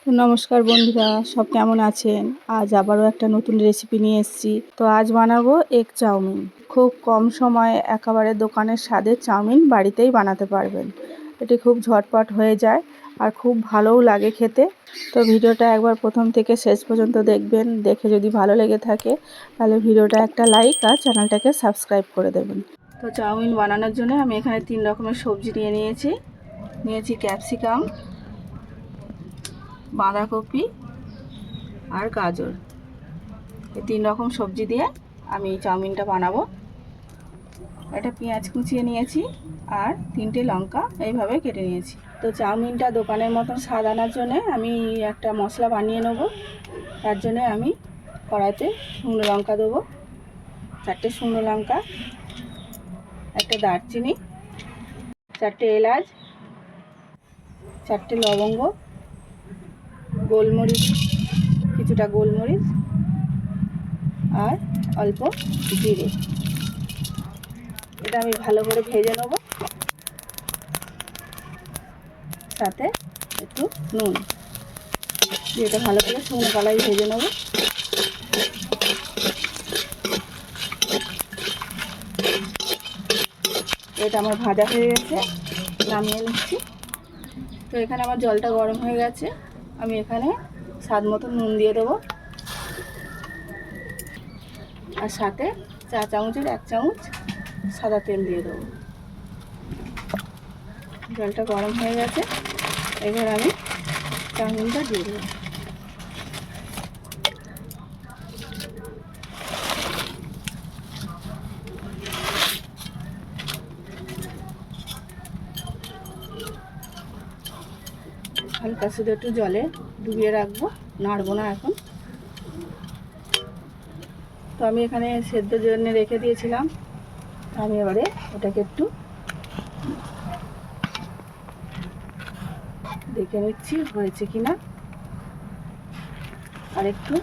তো নমস্কার বন্ধুরা, সব কেমন আছেন? আজ আবারও একটা নতুন রেসিপি নিয়ে এসেছি। তো আজ বানাবো এগ চাউমিন। খুব কম সময়ে একেবারে দোকানের স্বাদের চাউমিন বাড়িতেই বানাতে পারবেন। এটি খুব ঝটপট হয়ে যায় আর খুব ভালোও লাগে খেতে। তো ভিডিওটা একবার প্রথম থেকে শেষ পর্যন্ত দেখবেন। দেখে যদি ভালো লেগে থাকে তাহলে ভিডিওটা একটা লাইক আর চ্যানেলটাকে সাবস্ক্রাইব করে দেবেন। তো চাউমিন বানানোর জন্য আমি এখানে 3 রকমের সবজি নিয়েছি ক্যাপসিকাম, বাঁধাকপি আর গাজর। এই 3 রকম সবজি দিয়ে আমি চাউমিনটা বানাবো। একটা পেঁয়াজ কুচিয়ে নিয়েছি আর 3টে লঙ্কা এইভাবে কেটে নিয়েছি। তো চাউমিনটা দোকানের মতন স্বাদ আনার জন্য আমি একটা মশলা বানিয়ে নেব। তার জন্য আমি কড়াইতে শুকনো লঙ্কা দেবো, 4টে শুকনো লঙ্কা, একটা দারচিনি, 4টে এলাচ, 4টে লবঙ্গ, গোলমরিচ, কিছুটা গোলমরিচ আর অল্প জিরে। এটা আমি ভালো করে ভেজে নেব, সাথে একটু নুন দিয়ে এটা ভালো করে শুকনো কড়াই ভেজে নেব। এটা আমার ভাজা হয়ে গেছে, নামিয়ে নিচ্ছি। তো এখানে আমার জলটা গরম হয়ে গেছে, আমি এখানে স্বাদ মতো নুন দিয়ে দেবো আর সাথে 4 চামচের 1 চামচ সাদা তেল দিয়ে দেবো। জলটা গরম হয়ে গেছে, এবার আমি চাউমিনটা দিয়ে দেবো। হালকা শুধু একটু জলে ডুবিয়ে রাখবো, নাড়বো না এখন। তো আমি এখানে সেদ্ধর জন্য রেখে দিয়েছিলাম, আমি এবারে ওটাকে একটু দেখে নিচ্ছি হয়েছে কিনা, আর একটু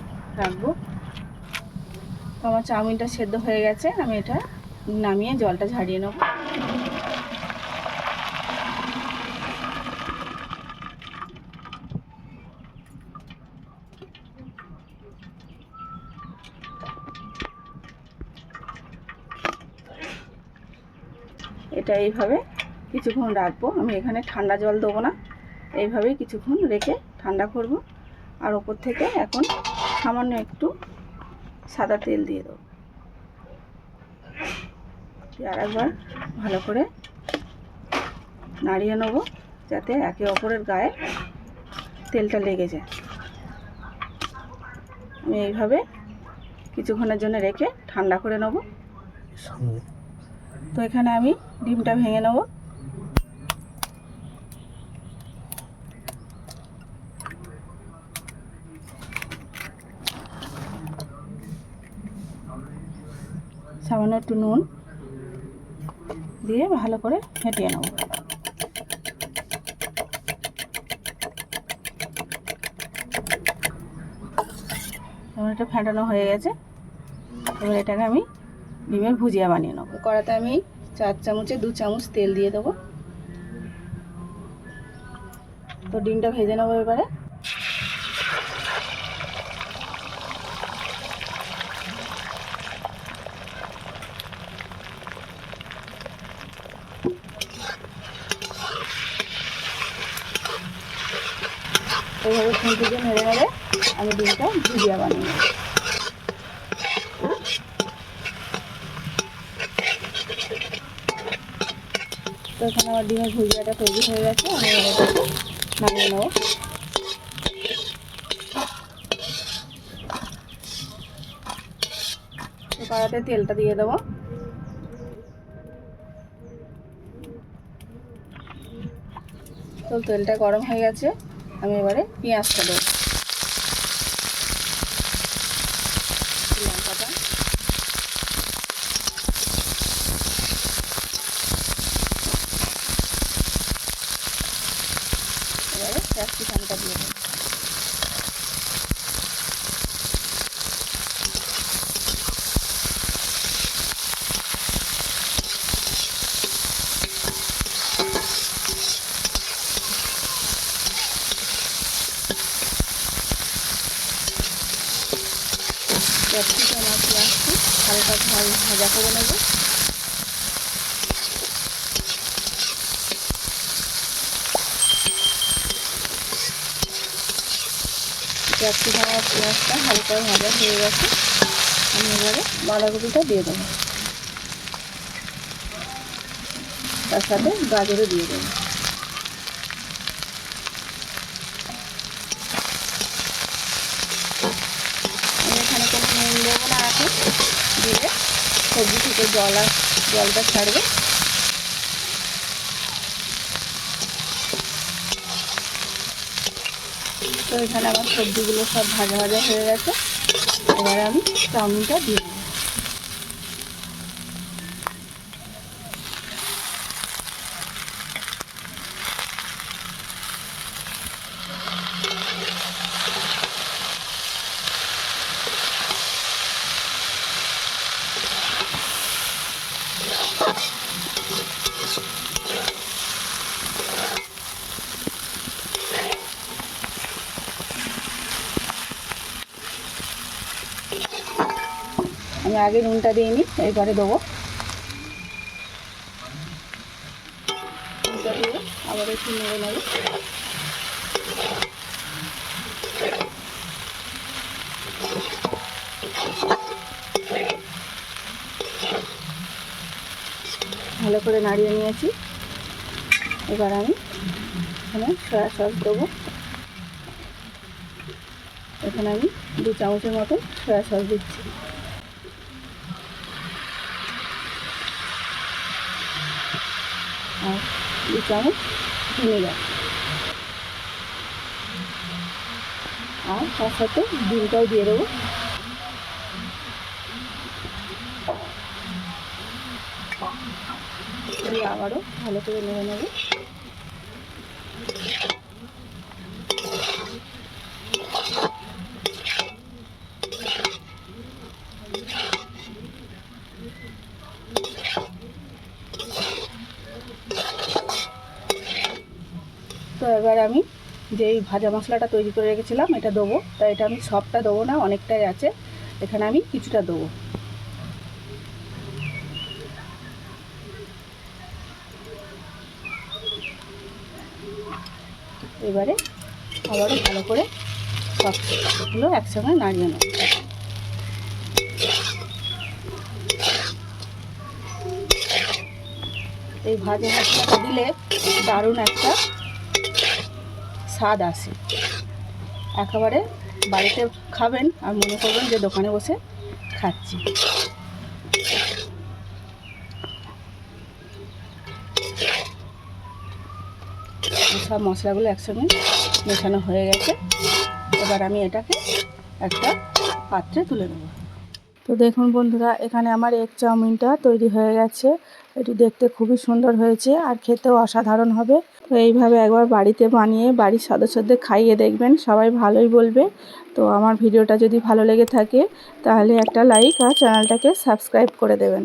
রাখবো। তো আমার চাউমিনটা সেদ্ধ হয়ে গেছে, আমি এটা নামিয়ে জলটা ঝাড়িয়ে নেব। এটা এইভাবে কিছুক্ষণ রাখবো। আমি এখানে ঠান্ডা জল দেবো না, এইভাবেই কিছুক্ষণ রেখে ঠান্ডা করব। আর ওপর থেকে এখন সামান্য একটু সাদা তেল দিয়ে দেবো। আর একবার ভালো করে নাড়িয়ে নেব যাতে একে অপরের গায়ে তেলটা লেগে যায়। আমি এইভাবে কিছুক্ষণের জন্য রেখে ঠান্ডা করে নেব। তো এখানে আমি ডিমটা ভেঙে নেব। সামান্য একটু নুন দিয়ে ভালো করে ফেটিয়ে নেব। এটা ফেটানো হয়ে গেছে, এবার এটাকে আমি ডিমের ভুজিয়া বানিয়ে নেব। কড়াতে আমি 4 চামচে 2 চামচ তেল দিয়ে দেবো। তো ডিমটা ভেজে নেবো এবারে। এইভাবে খুঁটি দিয়ে নেড়ে নেড়ে আমি ডিমটা ভুজিয়া বানিয়ে নেব। তো এখানে আমার ডিমের ভুজিয়াটা তৈরি হয়ে গেছে, আমি এটাকে নামিয়ে নেব। তো কড়াতে তেলটা দিয়ে দেবো। তো তেলটা গরম হয়ে গেছে, আমি এবারে পেঁয়াজটা দেবো, লঙ্কাটা, এবারে ক্যাপসিকামটা দিয়ে দেবো। ক্যাপসিকাম আর পেঁয়াজটি হালকা ভাজা করে নেব। ক্যাপসিকাম আর পেঁয়াজটা হালকা ভাজা হয়ে গেছে, আমি এবারে বাঁধাকপিটা দিয়ে দেবো, তার সাথে গাজরও দিয়ে দেবো। আমি এখানে কোনো নুন দেবো না, এখন দিলে সবজি থেকে জলটা ছাড়বে। তো এখানে আমার সবজিগুলো সব ভাজা ভাজা হয়ে গেছে, এবারে আমি চাউমিনটা দিয়ে দেবো। আমি আগে নুনটা দিইনি, এরপরে দেবো। নুনটা দিয়ে আবার একটু নেড়ে নেব। ভালো করে নাড়িয়ে নিয়েছি, এবার আমি এখানে সয়া সস দেবো। এখানে আমি 2 চামচের মতো সয়া সস দিচ্ছি। আর 2 চামচ ভিনেগার, আর তার সাথে ডিমটাও দিয়ে দেবো। দিয়ে আবারও ভালো করে নেড়ে নেব। তো এবার আমি যেই ভাজা মশলাটা তৈরি করে রেখেছিলাম এটা দেবো। তা এটা আমি সবটা দেবো না, অনেকটাই আছে, এখানে আমি কিছুটা দেবো। এবারে আবারও ভালো করে সবগুলো একসঙ্গে নাড়িয়ে নেব। এই ভাজা মশলাটা দিলে দারুণ একটা স্বাদ আসে। একেবারে বাড়িতে খাবেন আর মনে করবেন যে দোকানে বসে খাচ্ছি। সব মশলাগুলো একসঙ্গে মেশানো হয়ে গেছে, এবার আমি এটাকে একটা পাত্রে তুলে নেব। তো দেখুন বন্ধুরা, এখানে আমার এগ চাউমিনটা তৈরি হয়ে গেছে। এটি দেখতে খুবই সুন্দর হয়েছে আর খেতেও অসাধারণ হবে। তো এইভাবে একবার বাড়িতে বানিয়ে বাড়ির সদস্যদের খাইয়ে দেখবেন, সবাই ভালোই বলবে। তো আমার ভিডিওটা যদি ভালো লেগে থাকে তাহলে একটা লাইক আর চ্যানেলটাকে সাবস্ক্রাইব করে দেবেন।